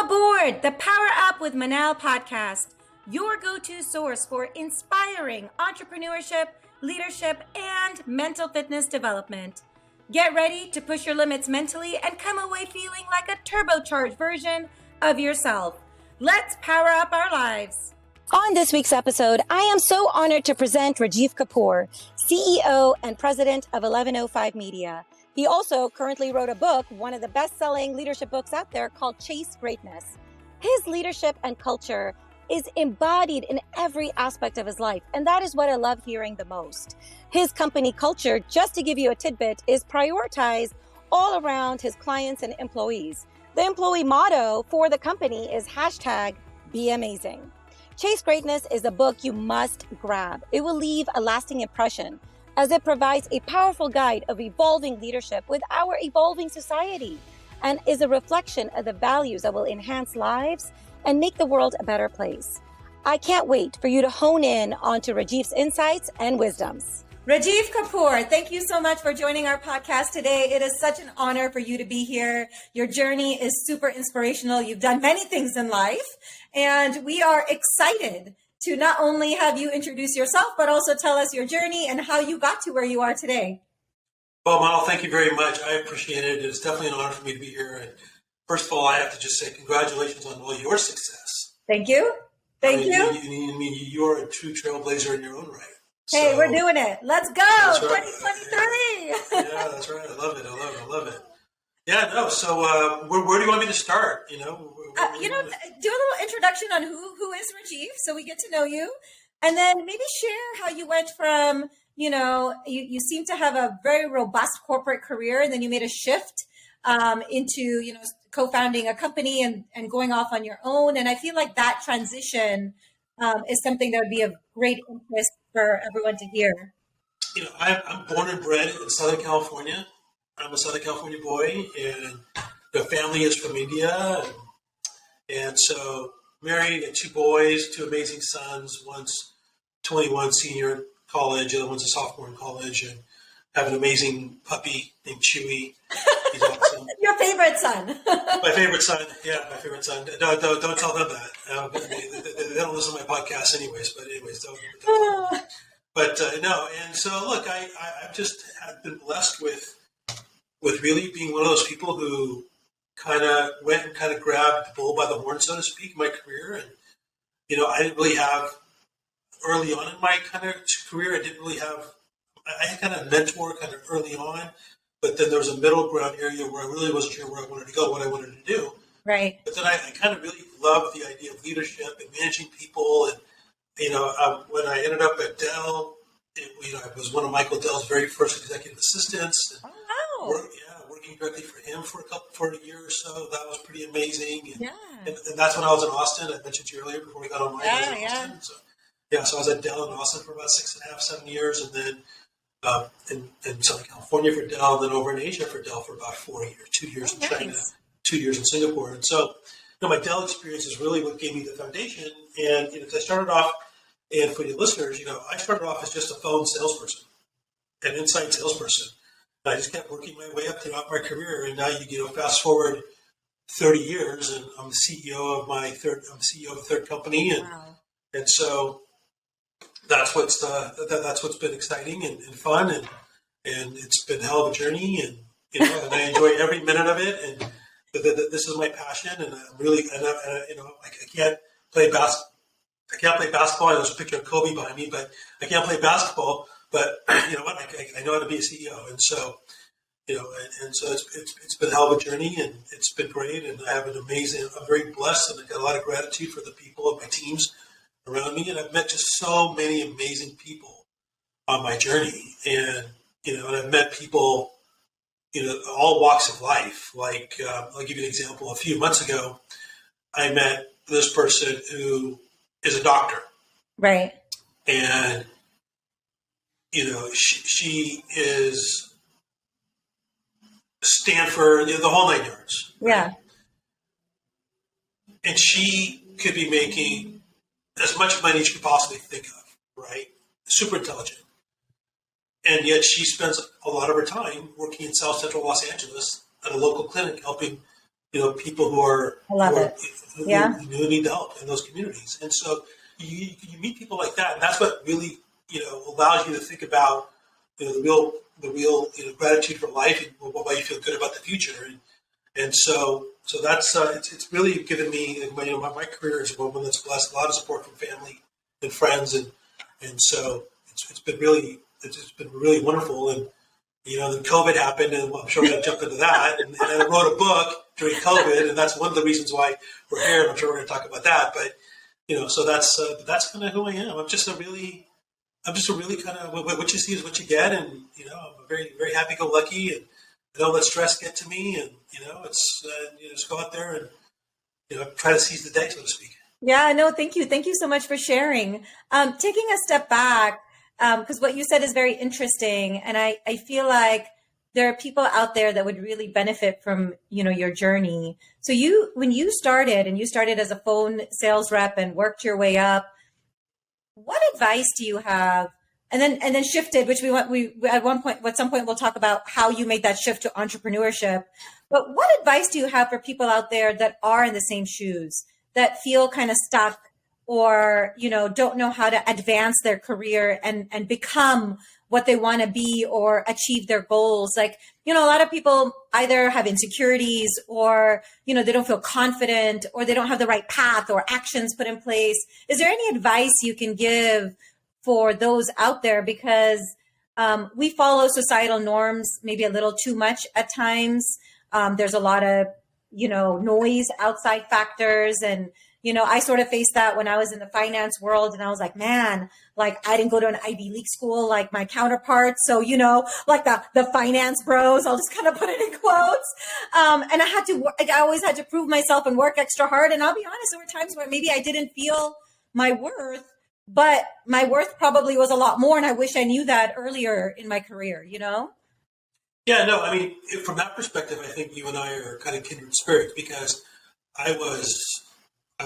aboard the Power Up with Manal podcast, your go-to source for inspiring entrepreneurship, leadership, and mental fitness development. Get ready to push your limits mentally and come away feeling like a turbocharged version of yourself. Let's power up our lives. On this week's episode, I am so honored to present Rajeev Kapur, CEO and president of 1105 Media. He also currently wrote a book, one of the best-selling leadership books out there, called Chase Greatness. His leadership and culture is embodied in every aspect of his life, and that is what I love hearing the most. His company culture, just to give you a tidbit, is prioritized all around his clients and employees. The employee motto for the company is #BeAmazing. Chase Greatness is a book you must grab. It will leave a lasting impression, as it provides a powerful guide of evolving leadership with our evolving society and is a reflection of the values that will enhance lives and make the world a better place. I can't wait for you to hone in onto Rajeev's insights and wisdoms. Rajeev Kapur, thank you so much for joining our podcast today. It is such an honor for you to be here. Your journey is super inspirational. You've done many things in life, and we are excited to not only have you introduce yourself, but also tell us your journey and how you got to where you are today. Well, Manal, thank you very much. I appreciate it. It's definitely an honor for me to be here. And first of all, I have to just say congratulations on all your success. Thank you. Thank you. You're a true trailblazer in your own right. Hey, we're doing it. Let's go. That's right. 2023. Yeah, that's right. I love it. Yeah, no. So where do you want me to start? Do a little introduction on who is Rajeev, so we get to know you, and then maybe share how you went from, you seem to have a very robust corporate career, and then you made a shift into, co-founding a company and going off on your own. And I feel like that transition is something that would be of great interest for everyone to hear. I'm born and bred in Southern California. I'm a Southern California boy, and the family is from India. And so married and 2 boys, 2 amazing sons. One's 21, senior in college, the other one's a sophomore in college, and have an amazing puppy named Chewy. He's awesome. Your favorite son. My favorite son. Yeah, my favorite son. Don't tell them that. They don't listen to my podcast anyways, don't. But no, and so look, I've just been blessed with really being one of those people who kind of went and kind of grabbed the bull by the horn, so to speak, in my career. And, I didn't really have, early on in my kind of career, I had kind of mentor kind of early on, but then there was a middle ground area where I really wasn't sure where I wanted to go, what I wanted to do. Right. But then I kind of really loved the idea of leadership and managing people. And, when I ended up at Dell, I was one of Michael Dell's very first executive assistants. And working directly for him for a year or so. That was pretty amazing. And that's when I was in Austin. I mentioned to you earlier before we got on Austin. So I was at Dell in Austin for about 6.5, 7 years, and then in Southern California for Dell, and then over in Asia for Dell for about 4 years, 2 years in China, 2 years in Singapore. And so, my Dell experience is really what gave me the foundation. And I started off, and for your listeners, I started off as just a phone salesperson, an inside salesperson. I just kept working my way up throughout my career, and now fast forward 30 years, and I'm the CEO of a third company, and so that's what's been exciting and fun, and it's been a hell of a journey, and and I enjoy every minute of it, and this is my passion, and I'm really, I can't play basketball. There's a picture of Kobe behind me, but I can't play basketball. But you know what? I know how to be a CEO, and so it's been a hell of a journey, and it's been great. And I have I'm very blessed, and I got a lot of gratitude for the people of my teams around me, and I've met just so many amazing people on my journey, and and I've met people, all walks of life. Like I'll give you an example. A few months ago, I met this person who is a doctor, right, and she is Stanford, the whole 9 yards. Yeah. Right? And she could be making as much money as you could possibly think of, right? Super intelligent. And yet she spends a lot of her time working in South Central Los Angeles at a local clinic helping people who are, I love it. Yeah. who need the help in those communities. And so you meet people like that, and that's what really, allows you to think about, the real gratitude for life and why you feel good about the future. And so that's it's really given me, my career is one that's blessed a lot of support from family and friends, and so it's been really wonderful. And then COVID happened, and I'm sure we're going to jump into that. And I wrote a book during COVID, and that's one of the reasons why we're here. And I'm sure we're going to talk about that. But so that's kind of who I am. I'm just a really kind of, what you see is what you get, and I'm a very, very happy-go-lucky, and don't let stress get to me, and it's just go out there and try to seize the day, so to speak. Yeah, no, thank you so much for sharing. Taking a step back, because what you said is very interesting, and I feel like there are people out there that would really benefit from your journey. So when you started as a phone sales rep and worked your way up, what advice do you have? And then shifted, which at some point we'll talk about how you made that shift to entrepreneurship. But what advice do you have for people out there that are in the same shoes, that feel kind of stuck, or don't know how to advance their career and become what they want to be or achieve their goals? Like, a lot of people either have insecurities, or they don't feel confident, or they don't have the right path or actions put in place. Is there any advice you can give for those out there? Because we follow societal norms maybe a little too much at times. There's a lot of noise, outside factors, and I sort of faced that when I was in the finance world, and I was like, man, like I didn't go to an Ivy League school like my counterparts. So, like the finance bros, I'll just kind of put it in quotes. And I always had to prove myself and work extra hard. And I'll be honest, there were times where maybe I didn't feel my worth, but my worth probably was a lot more. And I wish I knew that earlier in my career, Yeah, no, I mean, from that perspective, I think you and I are kind of kindred spirits, because I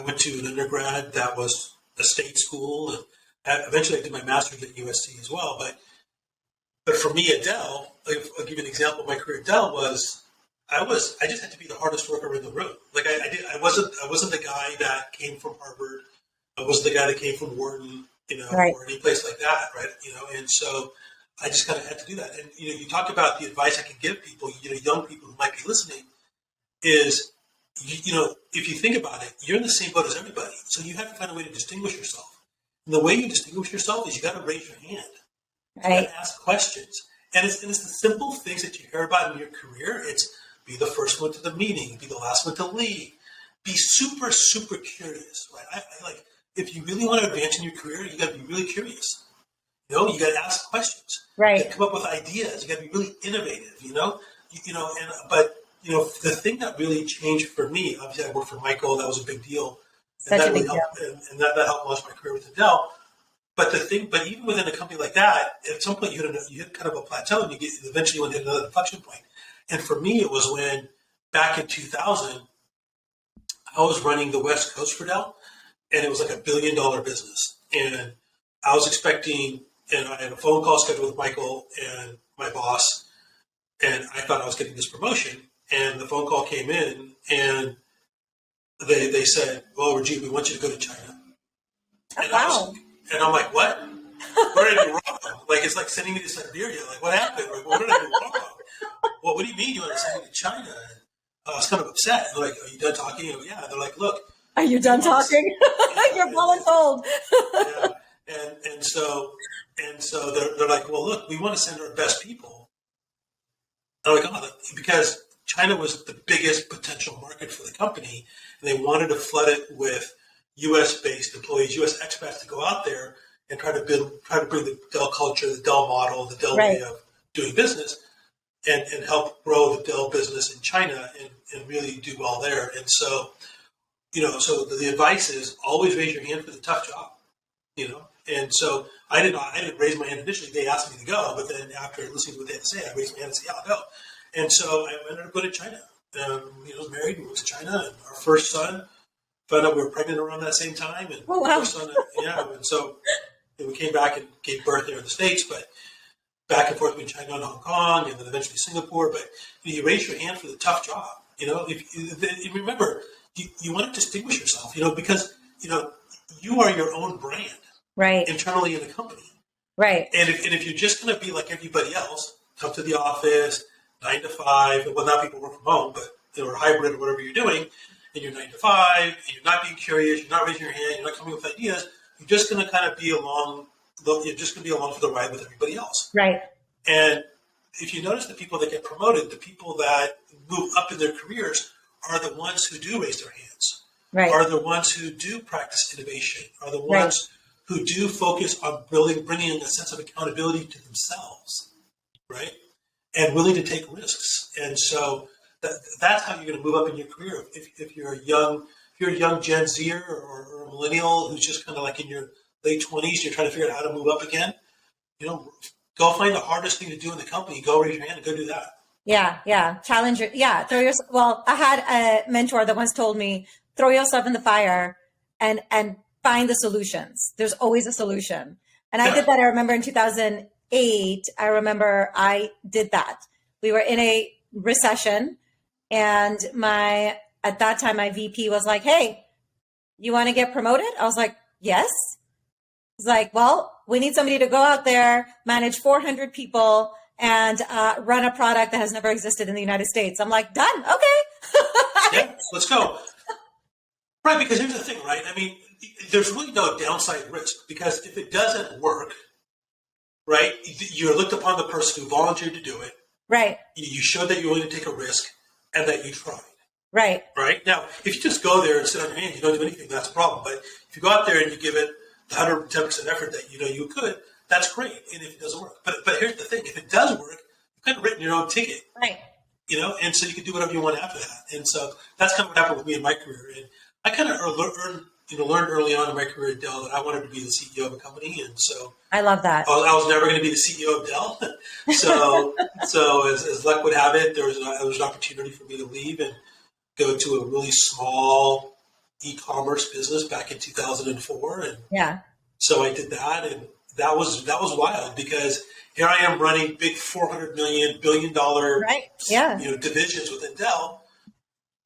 went to an undergrad that was a state school, and eventually I did my master's at USC as well. But for me at Dell, I'll give you an example of my career at Dell I just had to be the hardest worker in the room. Like I wasn't the guy that came from Harvard. I wasn't the guy that came from Wharton, right, or any place like that, right? And so I just kind of had to do that. And you talk about the advice I can give people, young people who might be listening, is if you think about it, you're in the same boat as everybody. So you have to find a way to distinguish yourself. And the way you distinguish yourself is you got to raise your hand. You got to ask questions. And it's the simple things that you hear about in your career. It's be the first one to the meeting, be the last one to leave, be super, super curious, right? I like, if you really want to advance in your career, you got to be really curious. You got to ask questions. Right. You got to come up with ideas. You got to be really innovative. But the thing that really changed for me, obviously, I worked for Michael. That was a big deal. Such a big deal. And that helped launch my career with Dell. But even within a company like that, at some point you hit kind of a plateau, and eventually you want to hit another inflection point. And for me, it was when back in 2000, I was running the West Coast for Dell, and it was like $1 billion business. And I was expecting, and I had a phone call scheduled with Michael and my boss, and I thought I was getting this promotion. And the phone call came in, and they said, "Well, Rajeev, we want you to go to China." And wow. I'm like, "What? What did I do wrong?" Like, it's like sending me to Siberia. Like, what happened? Like, what did I do wrong? Well, what do you mean you want to send me to China? And I was kind of upset. They're like, "Are you done talking?" And yeah. They're like, "Look, are you done talking? You're voluntold." Yeah. And so they're like, "Well, look, we want to send our best people." And I'm like, "Oh, because China was the biggest potential market for the company, and they wanted to flood it with U.S.-based employees, U.S. expats to go out there and try to bring the Dell culture, the Dell model, the Dell way of doing business, and help grow the Dell business in China and really do well there." And so, so the advice is always raise your hand for the tough job, And so I didn't raise my hand initially. They asked me to go, but then after listening to what they had to say, I raised my hand and said, "Yeah, I'll go." And so I ended up going to China. Married, we went to China, and our first son, found out we were pregnant around that same time. And first son, and so we came back and gave birth there in the States, but back and forth between China and Hong Kong, and then eventually Singapore. But you raise your hand for the tough job, If remember, you want to distinguish yourself, because, you are your own brand right internally in the company. right And if you're just going to be like everybody else, come to the office, 9 to 5, well, now people work from home, but or hybrid or whatever you're doing, and you're 9 to 5, and you're not being curious, you're not raising your hand, you're not coming with ideas, you're just going to kind of be along, you're just going to be along for the ride with everybody else. right And if you notice the people that get promoted, the people that move up in their careers are the ones who do raise their hands, right are the ones who do practice innovation, are the right ones who do focus on bringing a sense of accountability to themselves, right? And willing to take risks. And so that's how you're going to move up in your career. If you're a young Gen Zer or a millennial who's just kind of like in your late 20s, you're trying to figure out how to move up again, go find the hardest thing to do in the company. Go raise your hand and go do that. Yeah. Challenge your, throw yourself. Well, I had a mentor that once told me, throw yourself in the fire and find the solutions. There's always a solution. And I did that. I remember in 2008, I did that. We were in a recession and at that time, my VP was like, hey, you want to get promoted? I was like, yes. He's like, well, we need somebody to go out there, manage 400 people and run a product that has never existed in the United States. I'm like, done. Okay. Yeah, let's go. Right. Because here's the thing, right? I mean, there's really no downside risk because if it doesn't work, right, you're looked upon the person who volunteered to do it. Right. You showed that you're willing to take a risk and that you tried. Right. Right. Now, if you just go there and sit on your hands, you don't do anything, that's a problem. But if you go out there and you give it the 110% effort that you could, that's great. And if it doesn't work, but here's the thing: if it does work, you've kind of written your own ticket, right? And so you can do whatever you want after that. And so that's kind of what happened with me in my career. And I kind of learned early on in my career at Dell that I wanted to be the CEO of a company, and so I love that. I was never going to be the CEO of Dell. so as luck would have it, there was an opportunity for me to leave and go to a really small e-commerce business back in 2004, and so I did that, and that was wild because here I am running big $400 billion divisions within Dell,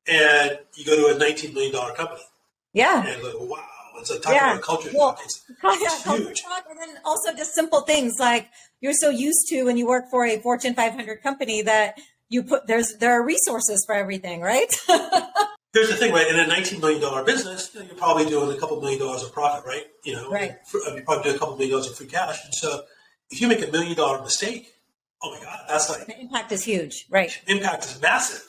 and you go to a $19 million company. Yeah. And like, wow. It's a talk about culture shock. It's huge. And then also just simple things like you're so used to when you work for a Fortune 500 company that there are resources for everything, right? Here's the thing, right? In a $19 million business, you're probably doing a couple $1 million of profit, right? Right. You're probably doing a couple $1 million of free cash. And so if you make $1 million mistake, oh my God, that's like... The impact is huge, right? Impact is massive.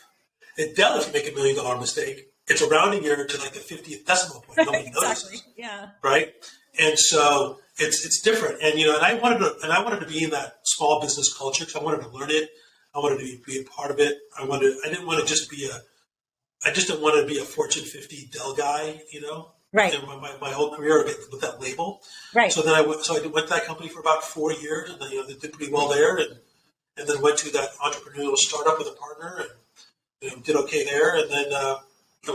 At Dell, if you make $1 million mistake, it's a rounding error to like the 50th decimal point. Nobody notices. Yeah. Right. And so it's different. And and I wanted to be in that small business culture because I wanted to learn it. I wanted to be a part of it. I didn't want to just be I just didn't want to be a Fortune 50 Dell guy. Right. In my whole career with that label. Right. So then I went to that company for about 4 years, and then they did pretty well there, and then went to that entrepreneurial startup with a partner, and did okay there, and then.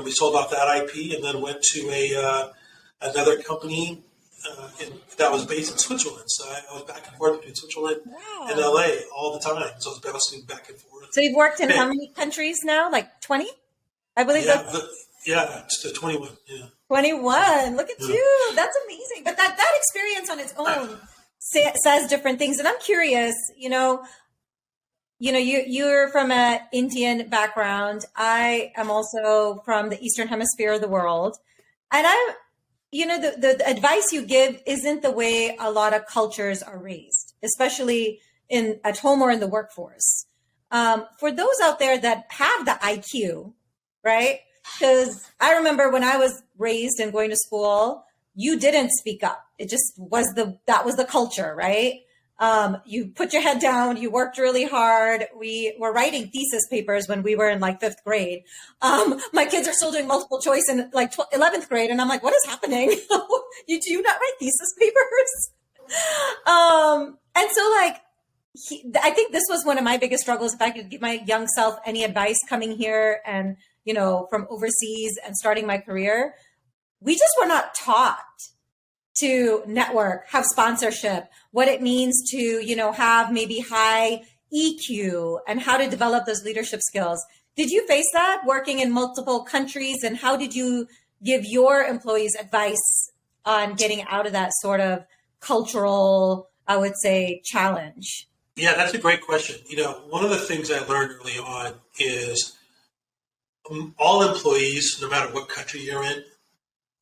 We sold off that IP and then went to another company that was based in Switzerland. So I was back and forth between Switzerland and LA all the time. So I was bouncing back and forth. So you've worked in how many countries now? Like 20? I believe it's 21. Yeah. 21. Look at you. That's amazing. But that experience on its own says different things. And I'm curious, you're from an Indian background. I am also from the Eastern Hemisphere of the world. And the advice you give isn't the way a lot of cultures are raised, especially at home or in the workforce. For those out there that have the IQ, right? Because I remember when I was raised and going to school, you didn't speak up. It just was that was the culture, right? You put your head down, you worked really hard. We were writing thesis papers when we were in like 5th grade. My kids are still doing multiple choice in like 11th grade. And I'm like, what is happening? Do you not write thesis papers? And so like, I think this was one of my biggest struggles. If I could give my young self any advice coming here and, from overseas and starting my career, we just were not taught to network, have sponsorship, what it means to, have maybe high EQ and how to develop those leadership skills. Did you face that working in multiple countries, and how did you give your employees advice on getting out of that sort of cultural, I would say, challenge? Yeah, that's a great question. One of the things I learned early on is all employees, no matter what country you're in,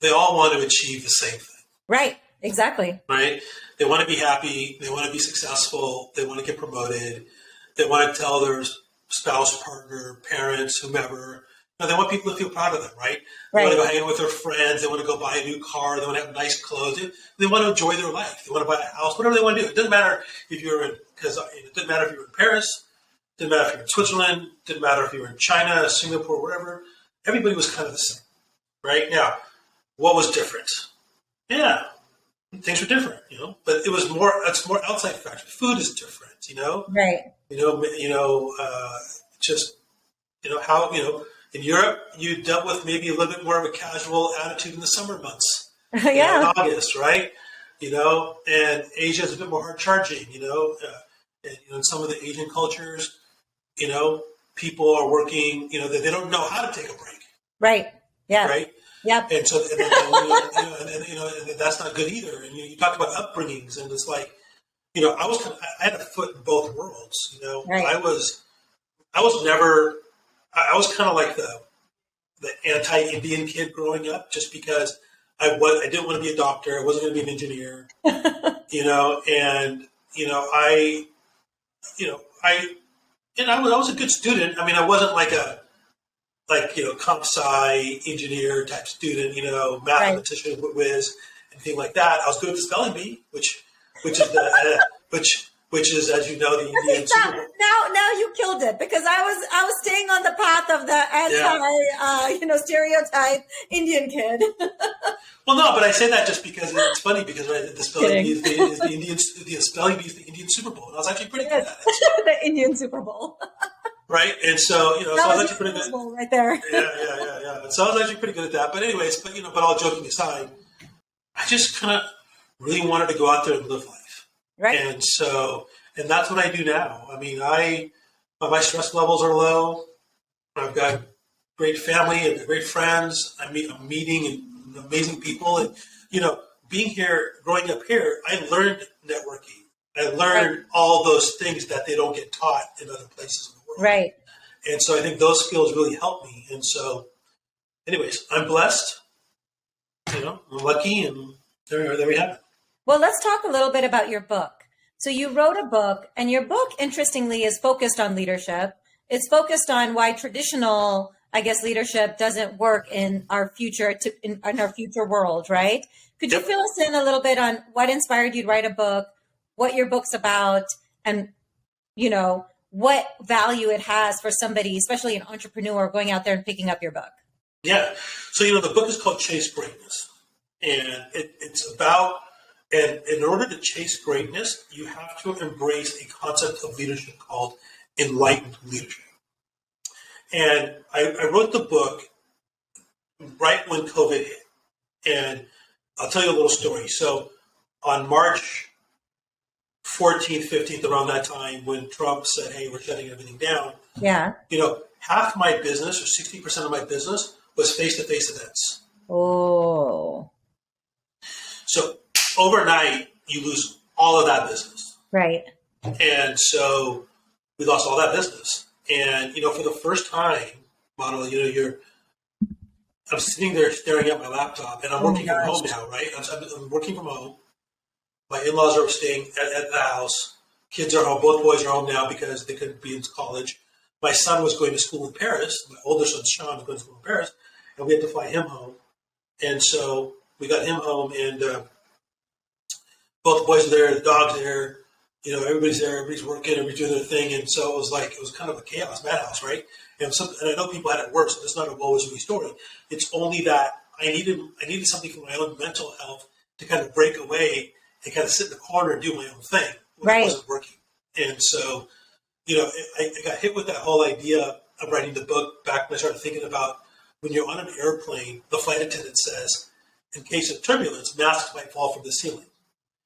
they all want to achieve the same thing. Right, exactly. Right? They want to be happy. They want to be successful. They want to get promoted. They want to tell their spouse, partner, parents, whomever. They want people to feel proud of them, right? They want to go hang out with their friends. They want to go buy a new car. They want to have nice clothes. They want to enjoy their life. They want to buy a house, whatever they want to do. It doesn't matter if you're in, because it doesn't matter if you're in Paris. It doesn't matter if you're in Switzerland. It didn't matter if you were in China, Singapore, whatever. Everybody was kind of the same, right? Now, what was different? Yeah, things were different, but it's more outside factors. Food is different, Right. How, in Europe, you dealt with maybe a little bit more of a casual attitude in the summer months. Yeah. In August, right? And Asia is a bit more hard charging, and in some of the Asian cultures, people are working, they don't know how to take a break. Right. Yeah. Right. Yep. And so, and that's not good either. And you talked about upbringings, and it's like, I had a foot in both worlds. Right. I was kind of like the anti-Indian kid growing up, just because I didn't want to be a doctor. I wasn't going to be an engineer. I was a good student. I mean, I wasn't like comp sci engineer type student, mathematician, whiz, anything like that. I was good at the spelling bee, which is, as you know, the Indian Super Bowl. Now you killed it, because I was staying on the path of the anti, stereotype Indian kid. Well, no, but I say that just because it's funny, because the spelling bee is the Indian Super Bowl, and I was actually pretty good at it. The Indian Super Bowl. Right, and so so I was actually pretty good. Right there. Yeah. So I was actually pretty good at that. But anyways, but all joking aside, I just kind of really wanted to go out there and live life. Right. And that's what I do now. I mean, my stress levels are low. I've got great family and great friends. I'm meeting amazing people, and growing up here, I learned networking. I learned all those things that they don't get taught in other places in the world. Right. And so I think those skills really help me. And so, anyways, I'm blessed. I'm lucky, and there we have it. Well, let's talk a little bit about your book. So you wrote a book, and your book, interestingly, is focused on leadership. It's focused on why traditional, leadership doesn't work in our future in our future world, right? Could you fill us in a little bit on what inspired you to write a book, what your book's about, and what value it has for somebody, especially an entrepreneur, going out there and picking up your book? Yeah. So, the book is called Chase Greatness. And it's about, and in order to chase greatness, you have to embrace a concept of leadership called Enlightened Leadership. And I wrote the book right when COVID hit. And I'll tell you a little story. So on March 14th, 15th, around that time, when Trump said, hey, we're shutting everything down. Yeah. Half my business, or 60% of my business, was face-to-face events. Oh. So overnight, you lose all of that business. Right. And so we lost all that business. And, for the first time, Manal, I'm sitting there staring at my laptop, and I'm working from home now, right? I'm working from home. My in-laws are staying at the house. Kids are home. Both boys are home now because they couldn't be in college. My son was going to school in Paris. My older son, Sean, was going to school in Paris, and we had to fly him home. And so we got him home, and both the boys are there, the dog's there, everybody's there, everybody's working, everybody's doing their thing. And so it was kind of a chaos, madhouse, right? And I know people had it worse, so it's not a woe is me story. It's only that I needed something for my own mental health to kind of break away and kind of sit in the corner and do my own thing when it wasn't working. And so, I got hit with that whole idea of writing the book back when I started thinking about when you're on an airplane, the flight attendant says, in case of turbulence, masks might fall from the ceiling.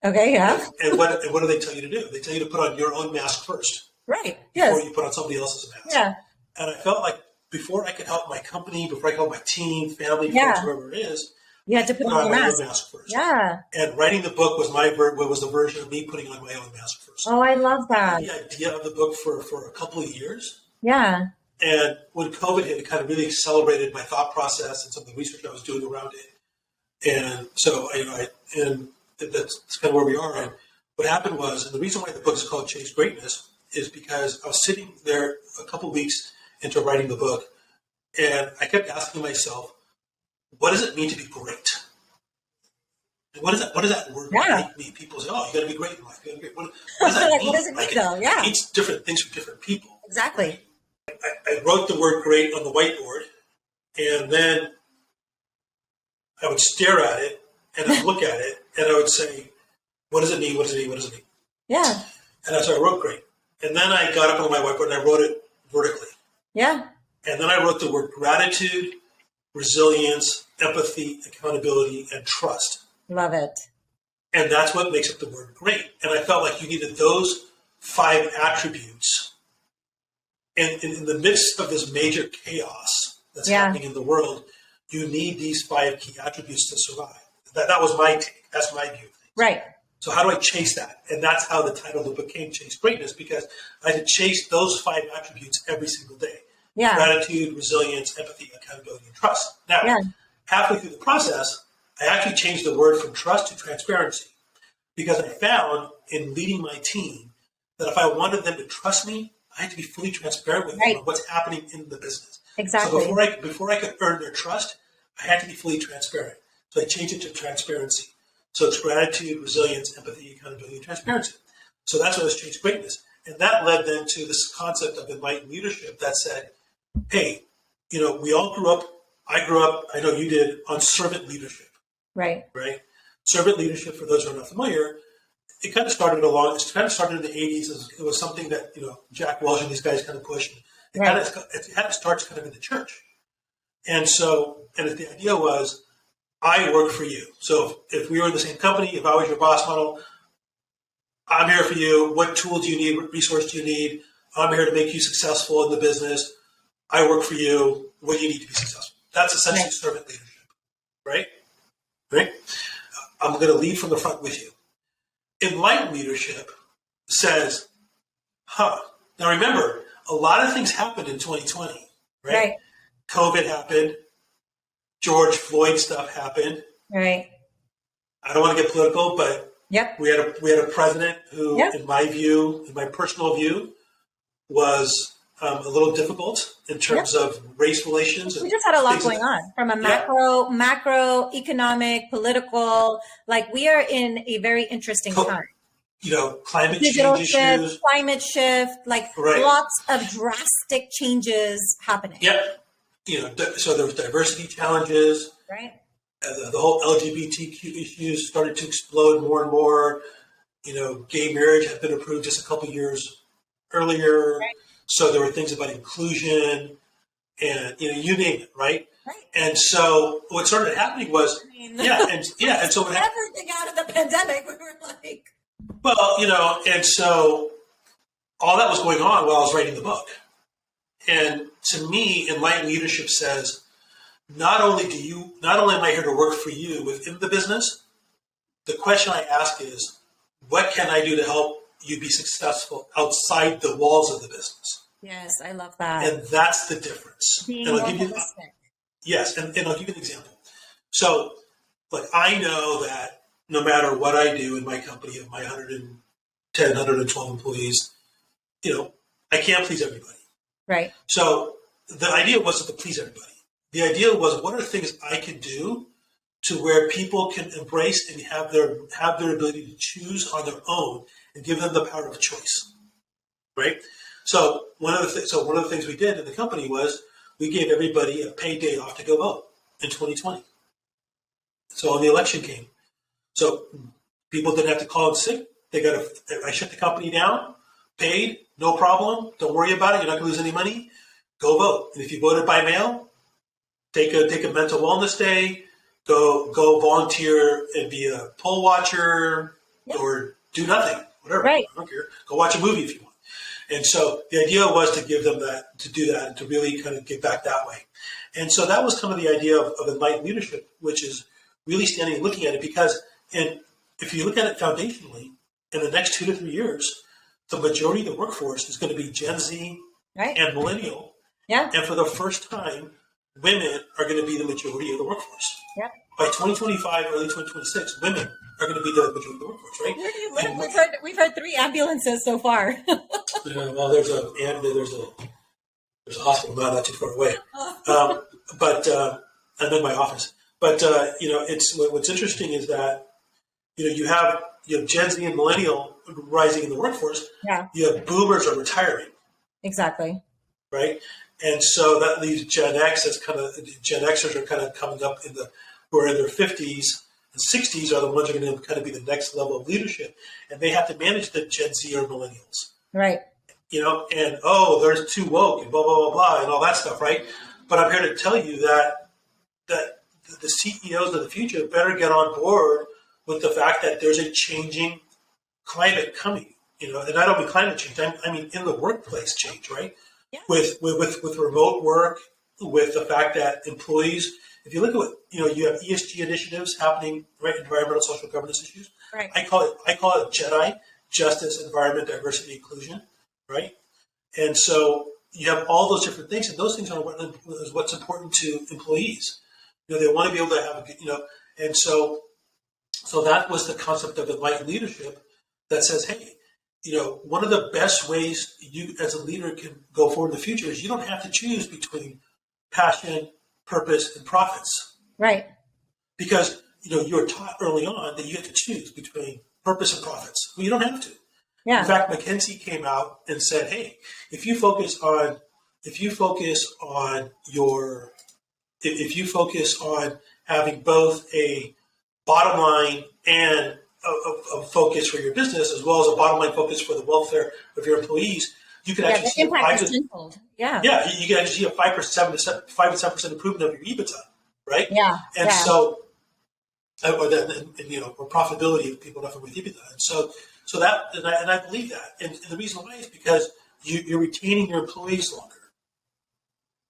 Okay, yeah. And what do they tell you to do? They tell you to put on your own mask first. Right. Before Yes. you put on somebody else's mask. Yeah. And I felt like before I could help my company, before I could help my team, family, Yeah. friends, whoever it is, You I had to had to put put on on your my mask. own mask first. Yeah. And writing the book was was the version of me putting on my own mask first. Oh, I love I that. had the idea of the book for a couple of years. Yeah. And when COVID hit, it kind of really accelerated my thought process and some of the research I was doing around it. And so, and that's kind of where we are. And what happened was, and the reason why the book is called Chase Greatness is because I was sitting there a couple of weeks into writing the book, and I kept asking myself, what does it mean to be great? And what does that word great mean? People say, oh, you got to be great in life. You gotta be great. What does that mean? What does it mean, though? Yeah. It means different things for different people. Exactly. I wrote the word great on the whiteboard, and then I would stare at it, and I'd look at it, and I would say, what does it mean? What does it mean? What does it mean? Yeah. And so I wrote great. And then I got up on my whiteboard and I wrote it vertically. Yeah. And then I wrote the word gratitude, resilience, empathy, accountability, and trust. Love it. And that's what makes up the word great. And I felt like you needed those 5 attributes. And in the midst of this major chaos that's happening in the world, you need these 5 key attributes to survive. That was my take. That's my view of things. Right. So how do I chase that? And that's how the title of the book became Chase Greatness, because I had to chase those 5 attributes every single day. Yeah. Gratitude, resilience, empathy, accountability, and trust. Now, halfway through the process, I actually changed the word from trust to transparency, because I found in leading my team that if I wanted them to trust me, I had to be fully transparent with them on what's happening in the business. Exactly. So before I could earn their trust, I had to be fully transparent. So I changed it to transparency. So it's gratitude, resilience, empathy, accountability, and transparency. So that's what has changed greatness. And that led then to this concept of enlightened leadership that said, hey, we all grew up, I know you did, on servant leadership. Right? Servant leadership, for those who are not familiar, it kind of started in the 80s. It was something that, Jack Welch and these guys kind of pushed. It had to start kind of in the church. And the idea was, I work for you. So if we were in the same company, if I was your boss model, I'm here for you. What tool do you need? What resource do you need? I'm here to make you successful in the business. I work for you. What do you need to be successful? That's essentially servant leadership, right? I'm going to lead from the front with you. Enlightened leadership says, now remember, a lot of things happened in 2020, right? COVID happened. George Floyd stuff happened. Right. I don't want to get political, but we had a president who, in my personal view, was a little difficult in terms of race relations. We just had a lot going on from a macro, economic, political. Like, we are in a very interesting time. Climate change issues. Climate shift, lots of drastic changes happening. Yep. So there was diversity challenges. Right. The whole LGBTQ issues started to explode more and more. Gay marriage had been approved just a couple years earlier. Right. So there were things about inclusion and, you name it, right? Right. And so what started happening was, and so what happened, everything out of the pandemic, we were like, well, and so all that was going on while I was writing the book. And to me, enlightened leadership says, not only am I here to work for you within the business, the question I ask is, what can I do to help you be successful outside the walls of the business? Yes, I love that. And that's the difference. Being more holistic. Yes, and I'll give you an example. So, I know that no matter what I do in my company of my 110, 112 employees, I can't please everybody. Right. So the idea wasn't to please everybody. The idea was, what are things I can do to where people can embrace and have their ability to choose on their own and give them the power of choice, right? So one of the things we did in the company was we gave everybody a paid day off to go vote in 2020. So when the election came, so people didn't have to call in sick. I shut the company down, paid, no problem. Don't worry about it. You're not going to lose any money. Go vote. And if you voted by mail, take a mental wellness day. Go volunteer and be a poll watcher or do nothing. Whatever. Right. I don't care. Go watch a movie if you want. And so the idea was to give them that, to do that, and to really kind of give back that way. And so that was kind of the idea of enlightened leadership, which is really standing and looking at it because, and if you look at it foundationally, in the next 2 to 3 years, the majority of the workforce is going to be Gen Z and millennial. Yeah. And for the first time, women are going to be the majority of the workforce. Yeah. By 2025, early 2026, women are going to be the majority of the workforce, right? Where do you live? We've heard 3 ambulances so far. Well, there's a hospital not too far away. But I'm in my office. But it's what's interesting is that you have Gen Z and millennial rising in the workforce. Yeah. You have boomers are retiring. Exactly. Right. And so that leaves Gen X as Gen Xers are kind of coming up who are in their 50s and 60s are the ones who are going to kind of be the next level of leadership. And they have to manage the Gen Z or millennials. Right. And they're too woke and blah, blah, blah, blah, and all that stuff, right? But I'm here to tell you that the CEOs of the future better get on board with the fact that there's a changing climate coming, and I don't mean climate change, I mean in the workplace change, right? Yeah. With remote work, with the fact that employees, if you look at what, you have ESG initiatives happening, right? Environmental, social governance issues. Right. I call it JEDI, Justice, Environment, Diversity, Inclusion, right? And so you have all those different things, and those things are what's important to employees. They want to be able to have a good, and so that was the concept of enlightened leadership that says, hey, one of the best ways you as a leader can go forward in the future is you don't have to choose between passion, purpose, and profits. Right. Because, you're taught early on that you have to choose between purpose and profits. Well, you don't have to. Yeah. In fact, McKinsey came out and said, hey, if you focus on having both a bottom line and a focus for your business, as well as a bottom line focus for the welfare of your employees, you can actually see Yeah, you can actually see a 5 to 7% improvement of your EBITDA, right? Yeah, and so, or profitability of people nothing with EBITDA, and so that, and I believe that, and the reason why is because you're retaining your employees longer,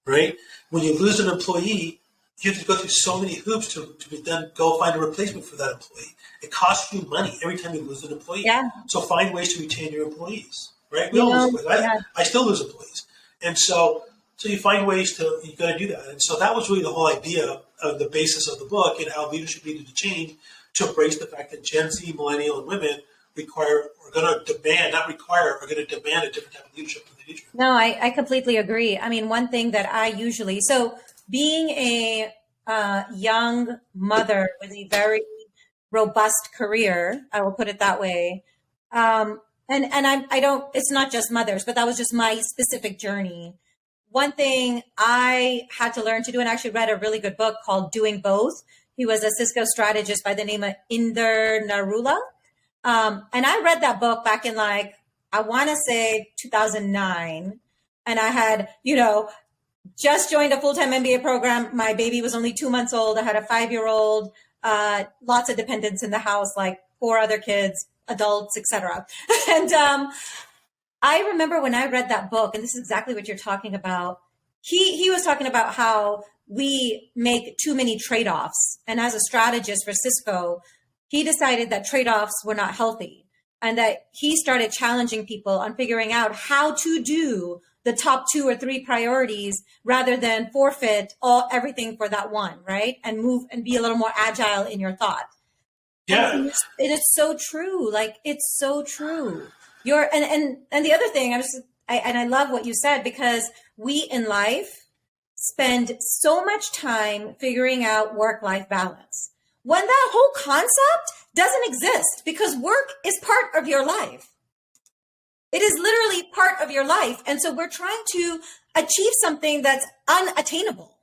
right? When you lose an employee, you have to go through so many hoops to then go find a replacement for that employee. It costs you money every time you lose an employee. Yeah. So find ways to retain your employees, right? We all lose employees. I still lose employees. And so you find ways you got to do that. And so that was really the whole idea of the basis of the book and how leadership needed to change to embrace the fact that Gen Z, millennial, and women are going to demand a different type of leadership in the future. No, I completely agree. I mean, one thing that being a young mother with a very robust career, I will put it that way. It's not just mothers, but that was just my specific journey. One thing I had to learn to do, and I actually read a really good book called Doing Both. He was a Cisco strategist by the name of Inder Narula. And I read that book back in I want to say 2009. And I had, just joined a full-time MBA program. My baby was only 2 months old. I had a 5-year-old, lots of dependents in the house, 4 other kids, adults, etc. And I remember when I read that book, and this is exactly what you're talking about. He was talking about how we make too many trade-offs. And as a strategist for Cisco, he decided that trade-offs were not healthy, and that he started challenging people on figuring out how to do the top 2 or 3 priorities rather than forfeit everything for that one, right? And move and be a little more agile in your thought. Yeah. And it is so true. It's so true. And the other thing, I love what you said, because we in life spend so much time figuring out work-life balance, when that whole concept doesn't exist, because work is part of your life. It is literally part of your life. And so we're trying to achieve something that's unattainable.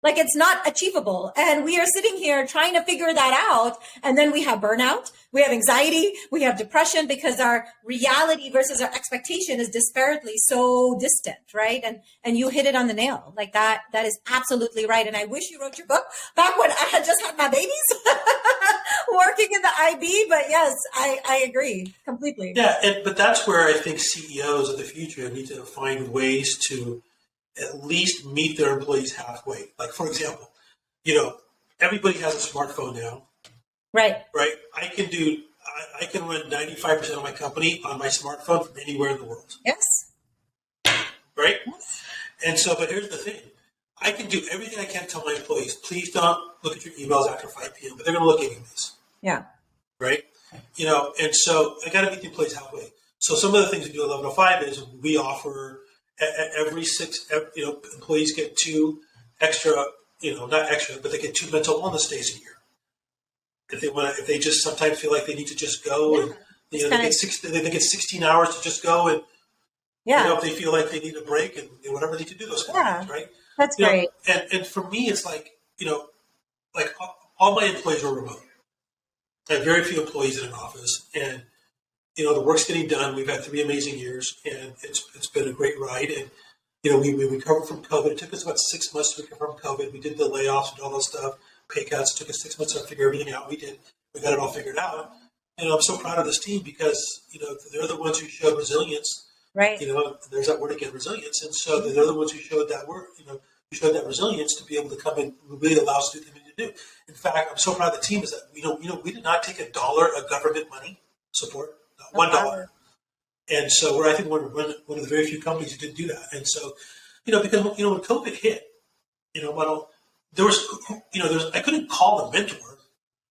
Like it's not achievable. And we are sitting here trying to figure that out. And then we have burnout, we have anxiety, we have depression because our reality versus our expectation is disparately so distant, right? And you hit it on the nail. Like that is absolutely right. And I wish you wrote your book back when I had just had my babies working in the IB. But yes, I agree completely. Yeah, but that's where I think CEOs of the future need to find ways to at least meet their employees halfway. Like, for example, everybody has a smartphone now. Right. Right. I can run 95% of my company on my smartphone from anywhere in the world. Yes. Right. Yes. And so, but here's the thing. I can do everything I can to tell my employees, please don't look at your emails after 5 p.m., but they're going to look anyways. Yeah. Right. And so I got to meet the employees halfway. So some of the things we do at 1105 is we offer every employees get 2 extra, not extra, but they get 2 mental wellness days a year. If they just sometimes feel like they need to just go and they get 16 hours to just go and if they feel like they need a break and whatever they need to do those kind of things, right? That's great. And for me, it's like like all my employees are remote. I have very few employees in an office, and the work's getting done. We've had 3 amazing years, and it's been a great ride. And we recovered from COVID. It took us about 6 months to recover from COVID. We did the layoffs and all that stuff, pay cuts. It took us 6 months to figure everything out. We did. We got it all figured out. And I'm so proud of this team because they're the ones who showed resilience. Right. There's that word again, resilience. And so they're the ones who showed that word. Who showed that resilience to be able to come in, really allow us to do what we need to do. In fact, I'm so proud of the team is that we did not take $1 of government money support, not $1. And so we're, I think, one of the very few companies who didn't do that. And so, because when COVID hit, Manal, I couldn't call a mentor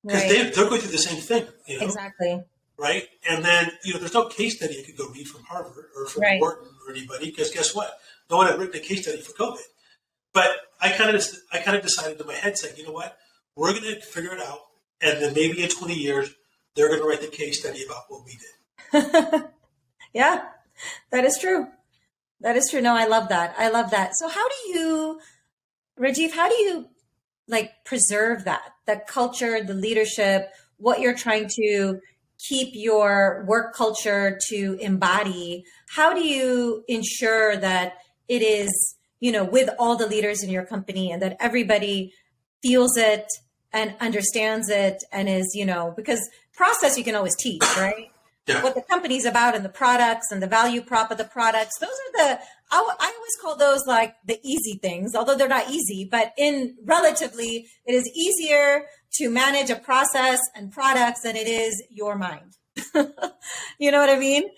because they're going through the same thing. Exactly. Right. And then, there's no case study I could go read from Harvard or from Wharton or anybody, because guess what? No one had written a case study for COVID. But I kind of decided in my head, saying, you know what, we're going to figure it out. And then maybe in 20 years, they're going to write the case study about what we did. Yeah, that is true. That is true. No, I love that. I love that. So Rajeev, how do you preserve the culture, the leadership, what you're trying to keep your work culture to embody? How do you ensure that it is, with all the leaders in your company and that everybody feels it and understands it and is, because process you can always teach, right? Yeah. What the company's about and the products and the value prop of the products, those are I always call those like the easy things, although they're not easy, but relatively, it is easier to manage a process and products than it is your mind. You know what I mean?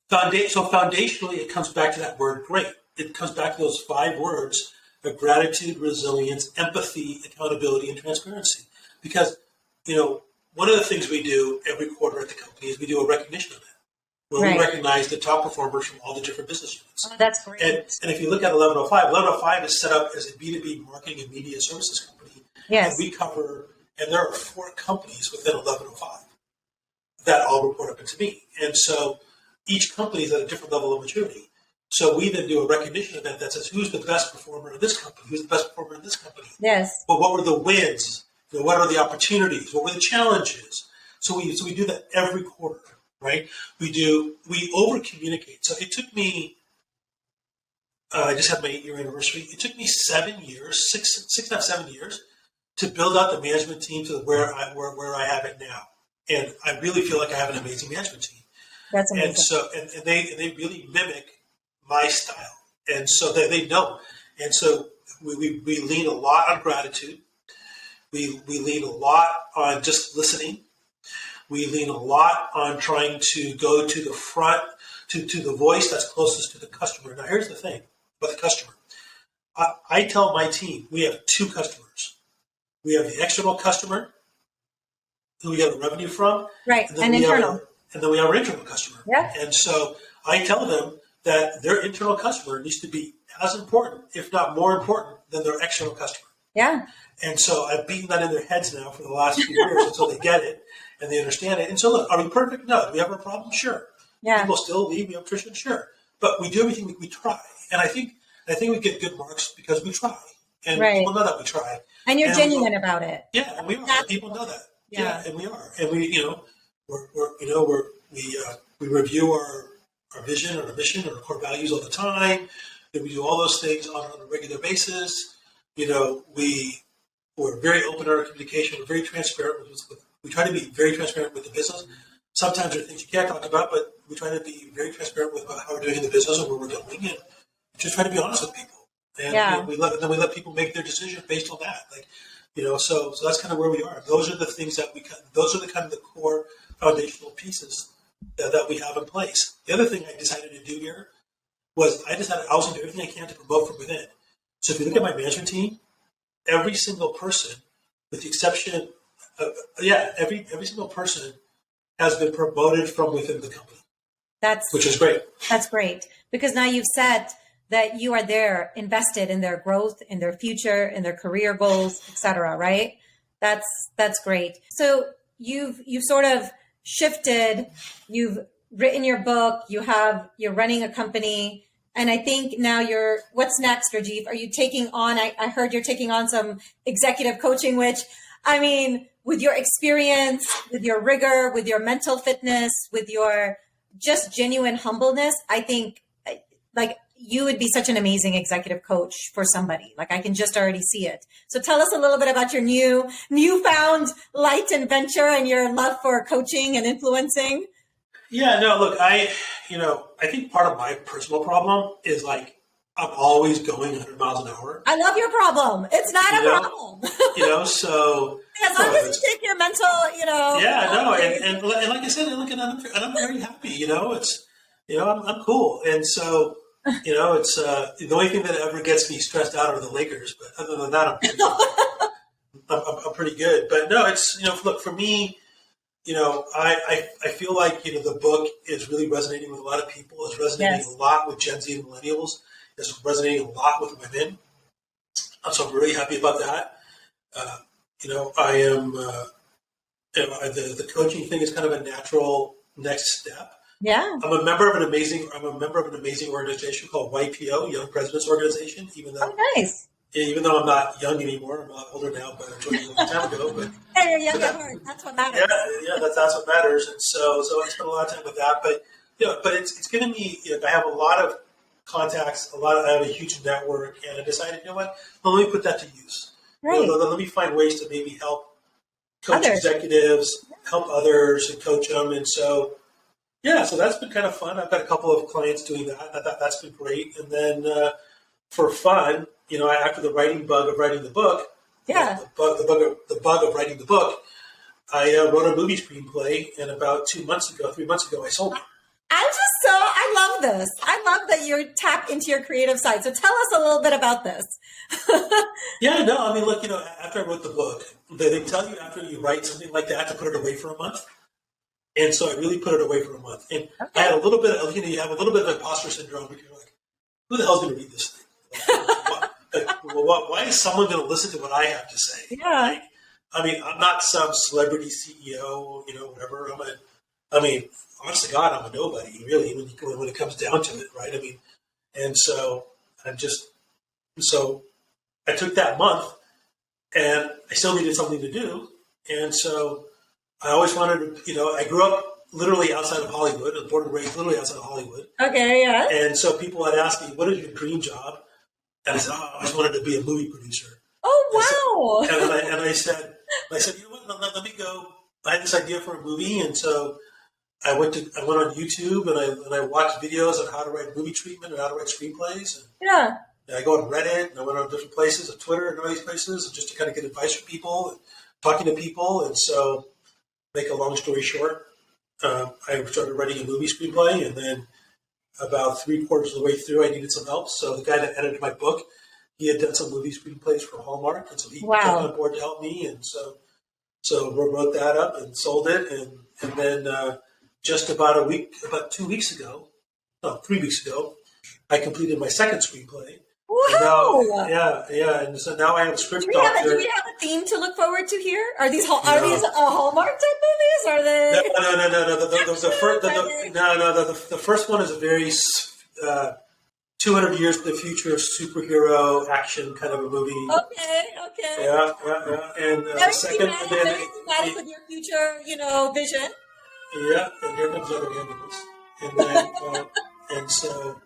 So foundationally, it comes back to that word great. It comes back to those 5 words of gratitude, resilience, empathy, accountability, and transparency. Because, one of the things we do every quarter at the company is we do a recognition event where we recognize the top performers from all the different business units. Oh, that's great. And if you look at 1105 is set up as a B2B marketing and media services company. Yes. And we cover, and there are 4 companies within 1105 that all report up into me. And so each company is at a different level of maturity. So we then do a recognition event that says, who's the best performer in this company? Who's the best performer in this company? Yes. But what were the wins? What are the opportunities? What were the challenges? So we do that every quarter, right? We over communicate. So it took me, I just had my 8-year anniversary. It took me 7 years, 7 years to build out the management team to where I have it now. And I really feel like I have an amazing management team. That's amazing. And so, and they really mimic my style. And so they know. And so we lean a lot on gratitude. We lean a lot on just listening. We lean a lot on trying to go to the front, to the voice that's closest to the customer. Now, here's the thing about the customer. I tell my team, we have 2 customers. We have the external customer, who we get the revenue from. Right, and internal. And then we have our internal customer. Yeah. And so I tell them that their internal customer needs to be as important, if not more important, than their external customer. Yeah. And so I've beaten that in their heads now for the last few years until they get it and they understand it. And so look, are we perfect? No. Do we have a problem? Sure. Yeah. People still leave. We have attrition? Sure. But we do everything we try. And I think we get good marks because we try. And Right. people know that we try. And you're genuine about it. Yeah, and we are. That's People know that. Yeah. Yeah, and we are. And we, we review our vision, our mission, our core values all the time. And we do all those things on a regular basis. We're very open in our communication. We're very transparent. We try to be very transparent with the business. Sometimes there are things you can't talk about, but we try to be very transparent with how we're doing in the business and where we're going, and just try to be honest with people. And we let people make their decision based on that. So that's kind of where we are. Those are the things those are the kind of the core foundational pieces that we have in place. The other thing I decided to do here was I was going to do everything I can to promote from within. So if you look at my management team, every single person, with the exception of, every single person has been promoted from within the company. Which is great. That's great. Because now you've said that you are there invested in their growth, in their future, in their career goals, et cetera, right? That's great. So you've sort of shifted, you've written your book, you're running a company. And I think now what's next, Rajeev? Are you taking on, I heard you're taking on some executive coaching, which, I mean, with your experience, with your rigor, with your mental fitness, with your just genuine humbleness, I think you would be such an amazing executive coach for somebody. I can just already see it. So tell us a little bit about your newfound light and venture and your love for coaching and influencing. Yeah, no, look, I think part of my personal problem is I'm always going 100 miles an hour. I love your problem. It's not a problem. So as long as you take your mental, Yeah, no, and like I said, I'm very happy. I'm cool, and so it's the only thing that ever gets me stressed out are the Lakers. But other than that, I'm pretty good. But no, it's look, for me. I feel like the book is really resonating with a lot of people. It's resonating a lot with Gen Z and millennials. It's resonating a lot with women. So I'm really happy about that. I am. The coaching thing is kind of a natural next step. Yeah. I'm a member of an amazing organization called YPO, Young Presidents Organization. Even though I'm not young anymore, I'm a lot older now, but I joined a long time ago. But hey, you're young at heart. That's what matters. Yeah, that's what matters. And so I spent a lot of time with that. But but it's given me. I have a lot of contacts. I have a huge network, and I decided, what? Well, let me put that to use. Right. Let me find ways to maybe help coach executives, help others, and coach them. And so. Yeah, so that's been kind of fun. I've got a couple of clients doing that. That's been great. And then for fun, after the writing bug of writing the book, the bug of writing the book, I wrote a movie screenplay, and about 3 months ago, I sold it. I love this. I love that you tap into your creative side. So tell us a little bit about this. Yeah, no, I mean, look, after I wrote the book, they tell you after you write something like that to put it away for a month. And so I really put it away for a month. And I had a little bit of, you have a little bit of imposter syndrome because you're like, who the hell's going to read this thing? Why is someone going to listen to what I have to say? Yeah. I'm not some celebrity CEO, whatever. Honest to God, I'm a nobody, really, when it comes down to it, right? And so I took that month and I still needed something to do. And so I always wanted to, I grew up literally outside of Hollywood, born and raised literally outside of Hollywood. Okay, yeah. And so people had asked me, what is your dream job? And I said, I always wanted to be a movie producer. Oh, wow. And I said, you know what, let me go. I had this idea for a movie. And so I went on YouTube and I watched videos on how to write movie treatment and how to write screenplays. And I go on Reddit and I went on different places, on Twitter and all these places, just to kind of get advice from people and talking to people. And so, make a long story short, I started writing a movie screenplay, and then about 3/4 of the way through, I needed some help. So the guy that edited my book, he had done some movie screenplays for Hallmark, and so he came on board to help me. And so we wrote that up and sold it, and then just about 3 weeks ago, I completed my second screenplay. Wow! And so now I have a script. Do we have a theme to look forward to here? Are these Hallmark type movies? Are they? No. The first one is a very 200 years in the future, superhero action kind of a movie. Okay. Yeah. And second, and then very thematic with your future, vision. Yeah, and here comes other animals. And then, and so,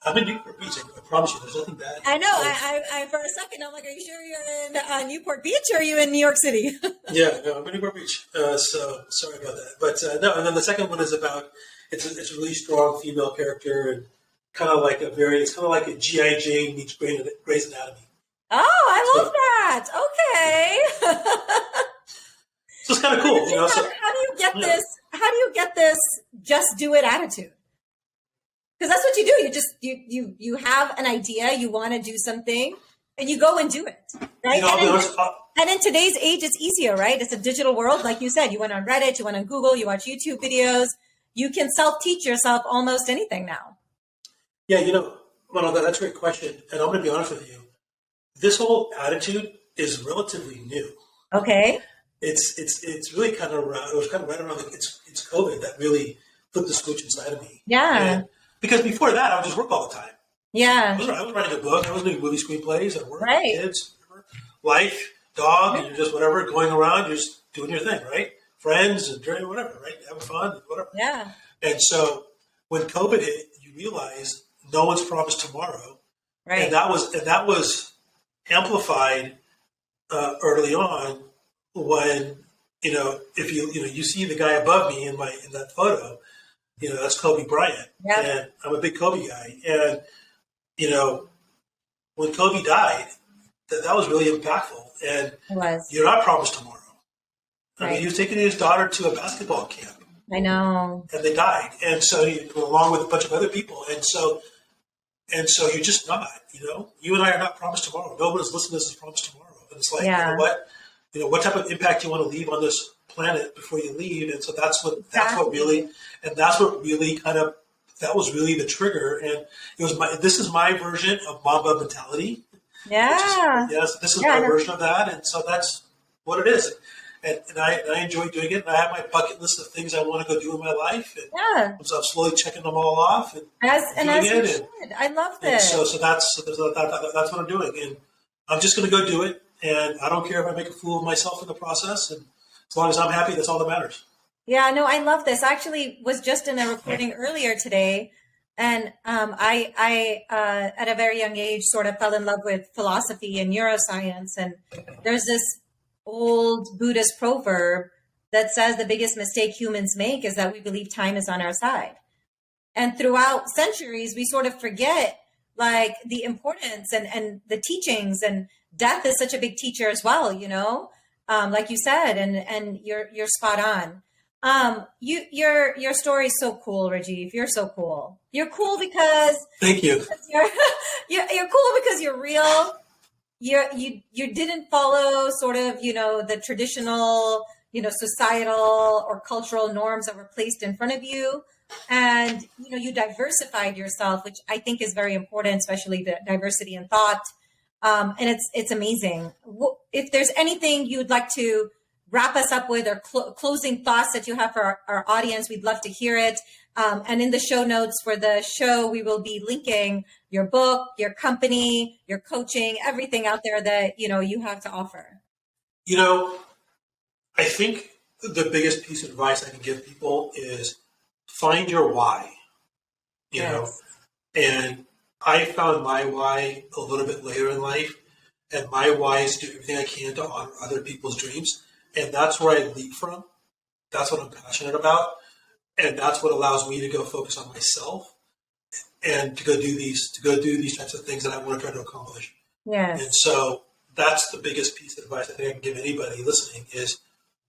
I'm in Newport Beach. I promise you, there's nothing bad. I know. I for a second, I'm like, are you sure you're in Newport Beach or are you in New York City? Yeah, no, I'm in Newport Beach. So sorry about that. But no, and then the second one is about it's a really strong female character and it's kind of like a G.I. Jane meets Grey's Anatomy. Oh, I love that. Okay. So it's kind of cool, So how do you get this? How do you get this? Just do it attitude. Because that's what you do. You have an idea, you want to do something, and you go and do it, right? And in today's age, it's easier, right? It's a digital world, like you said. You went on Reddit, you went on Google, you watch YouTube videos. You can self-teach yourself almost anything now. Yeah, Manal, that's a great question, and I'm going to be honest with you. This whole attitude is relatively new. Okay. It's really kind of it was kind of right around it's COVID that really flipped the switch inside of me. Yeah. Because before that, I would just work all the time. Yeah. I was writing a book. I was doing movie screenplays at work, right. Kids, life, dog, and you're just whatever, going around, you're just doing your thing, right? Friends and whatever, right? Having fun, whatever. Yeah. And so when COVID hit, you realize no one's promised tomorrow. Right. And that was amplified early on when, if you see the guy above me in that photo, that's Kobe Bryant. Yep. And I'm a big Kobe guy. And, when Kobe died, that was really impactful. And it was. You're not promised tomorrow. Right. I mean, he was taking his daughter to a basketball camp. I know. And they died. And so, along with a bunch of other people. And so you're just not, you and I are not promised tomorrow. No one is listening to this is promised tomorrow. And it's like, yeah. You know what? What type of impact you want to leave on this planet before you leave. And so that was really the trigger. And this is my version of Mamba mentality. Yeah. This is my version of that. And so that's what it is. And I enjoy doing it. And I have my bucket list of things I want to go do in my life. And so I'm slowly checking them all off. As you should. I love this. So that's what I'm doing. And I'm just going to go do it. And I don't care if I make a fool of myself in the process. And as long as I'm happy, that's all that matters. Yeah, no, I love this. I actually was just in a recording earlier today. And I at a very young age, sort of fell in love with philosophy and neuroscience. And there's this old Buddhist proverb that says the biggest mistake humans make is that we believe time is on our side. And throughout centuries, we sort of forget like the importance and the teachings, and death is such a big teacher as well, like you said, and you're spot on. Your story is so cool, Rajeev. You're so cool. You're cool because thank you. You're cool because you're real. You didn't follow sort of, the traditional, societal or cultural norms that were placed in front of you. And, you diversified yourself, which I think is very important, especially the diversity in thought. And it's amazing. If there's anything you'd like to wrap us up with, or closing thoughts that you have for our audience, we'd love to hear it. And in the show notes for the show, we will be linking your book, your company, your coaching, everything out there that, you have to offer. I think the biggest piece of advice I can give people is find your why, and I found my why a little bit later in life, and my why is to do everything I can to honor other people's dreams. And that's where I lead from. That's what I'm passionate about. And that's what allows me to go focus on myself and to go do these types of things that I want to try to accomplish. Yes. And so that's the biggest piece of advice I think I can give anybody listening is,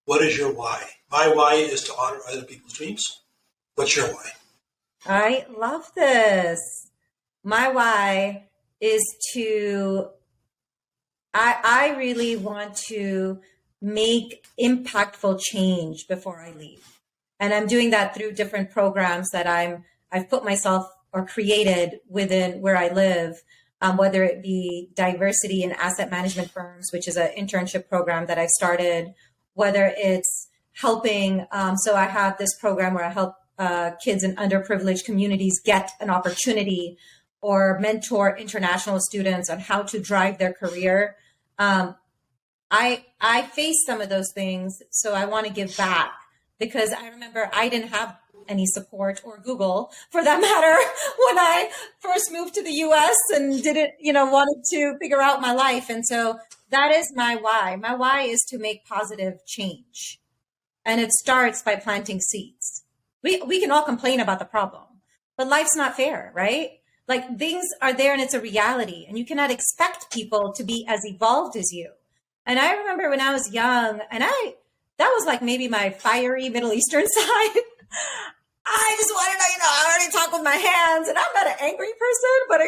what is your why? My why is to honor other people's dreams. What's your why? I love this. My why is I really want to make impactful change before I leave. And I'm doing that through different programs that I've put myself or created within where I live, whether it be diversity in asset management firms, which is an internship program that I've started, whether it's helping. So I have this program where I help kids in underprivileged communities get an opportunity or mentor international students on how to drive their career. I faced some of those things, so I want to give back, because I remember I didn't have any support, or Google for that matter, when I first moved to the US and didn't, wanted to figure out my life. And so that is my why. My why is to make positive change. And it starts by planting seeds. We can all complain about the problem, but life's not fair, right? Like, things are there and it's a reality, and you cannot expect people to be as evolved as you. And I remember when I was young, and that was like maybe my fiery Middle Eastern side. I just wanted to, I already talk with my hands, and I'm not an angry person, but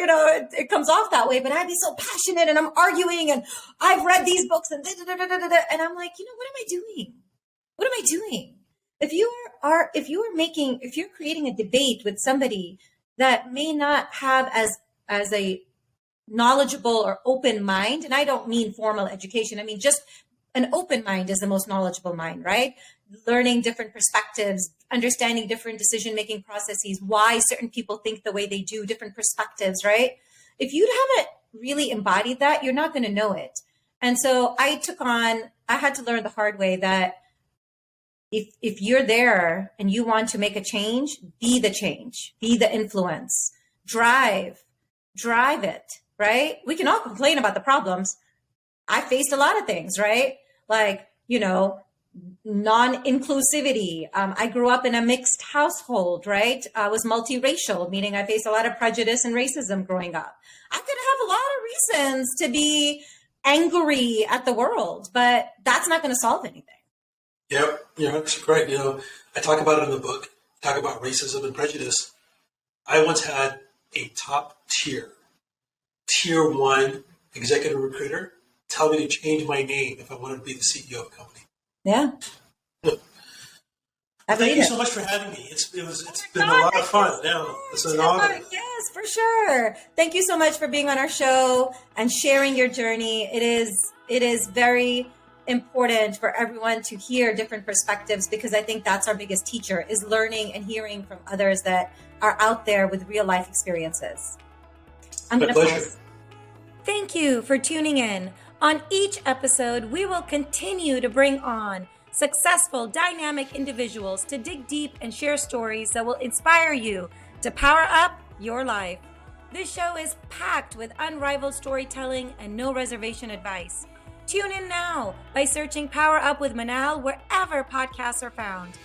it comes off that way. But I'd be so passionate, and I'm arguing, and I've read these books, and and I'm like, what am I doing? What am I doing? If you're creating a debate with somebody that may not have as a knowledgeable or open mind, and I don't mean formal education, I mean just an open mind is the most knowledgeable mind, right? Learning different perspectives, understanding different decision-making processes, why certain people think the way they do, different perspectives, right? If you haven't really embodied that, you're not going to know it. And so I had to learn the hard way that if you're there and you want to make a change, be the change, be the influence, drive it, right? We can all complain about the problems. I faced a lot of things, right? Like, non-inclusivity. I grew up in a mixed household, right? I was multiracial, meaning I faced a lot of prejudice and racism growing up. I could have a lot of reasons to be angry at the world, but that's not going to solve anything. Yep, that's great. I talk about it in the book, talk about racism and prejudice. I once had a top tier 1 executive recruiter tell me to change my name if I wanted to be the CEO of a company. Yeah. Thank you so much for having me. It's been a lot of fun. Yeah, it's an honor. Yes, for sure. Thank you so much for being on our show and sharing your journey. It is very important for everyone to hear different perspectives, because I think that's our biggest teacher, is learning and hearing from others that are out there with real life experiences. I'm going to pause. Thank you for tuning in. On each episode, we will continue to bring on successful, dynamic individuals to dig deep and share stories that will inspire you to power up your life. This show is packed with unrivaled storytelling and no reservation advice. Tune in now by searching Power Up with Manal wherever podcasts are found.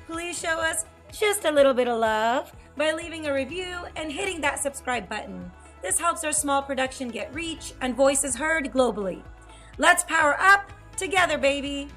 Please show us just a little bit of love by leaving a review and hitting that subscribe button. This helps our small production get reach and voices heard globally. Let's power up together, baby.